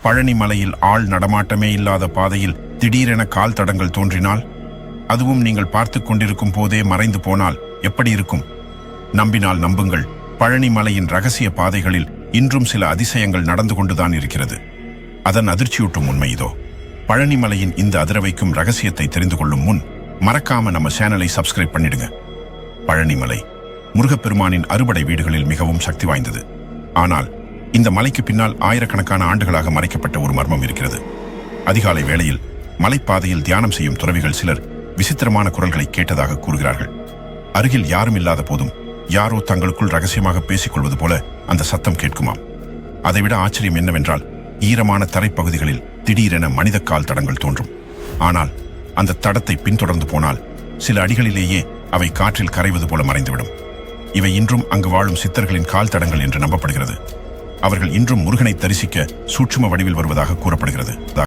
பழனி மலையில் ஆள் நடமாட்டமே இல்லாத பாதையில் திடீரென கால் தடங்கள் தோன்றினால், அதுவும் நீங்கள் பார்த்து கொண்டிருக்கும் போதே மறைந்து போனால் எப்படி இருக்கும்? நம்பினால் நம்புங்கள், பழனி மலையின் ரகசிய பாதைகளில் இன்றும் சில அதிசயங்கள் நடந்து கொண்டுதான் இருக்கிறது. அதன் அதிர்ச்சியூட்டும் உண்மை இதோ. பழனி மலையின் இந்த அதிரவைக்கும் ரகசியத்தை தெரிந்து கொள்ளும் முன் மறக்காம நம்ம சேனலை சப்ஸ்கிரைப் பண்ணிடுங்க. பழனி மலை முருகப்பெருமானின் அறுபடை வீடுகளில் மிகவும் சக்தி வாய்ந்தது. ஆனால் இந்த மலைக்கு பின்னால் ஆயிரக்கணக்கான ஆண்டுகளாக மறைக்கப்பட்ட ஒரு மர்மம் இருக்கிறது. அதிகாலை வேளையில் மலைப்பாதையில் தியானம் செய்யும் துறவிகள் சிலர் விசித்திரமான குரல்களை கேட்டதாக கூறுகிறார்கள். அருகில் யாரும் இல்லாத போதும் யாரோ தங்களுக்குள் ரகசியமாக பேசிக் கொள்வது போல அந்த சத்தம் கேட்குமாம். அதைவிட ஆச்சரியம் என்னவென்றால், ஈரமான தரைப்பகுதிகளில் திடீரென மனித கால் தடங்கள் தோன்றும். ஆனால் அந்த தடத்தை பின்தொடர்ந்து போனால் சில அடிகளிலேயே அவை காற்றில் கரைவது போல மறைந்துவிடும். இவை இன்றும் அங்கு வாழும் சித்தர்களின் கால் தடங்கள் என்று நம்பப்படுகிறது. அவர்கள் இன்றும் முருகனை தரிசிக்க சூட்சும வடிவில் வருவதாக கூறப்படுகிறது.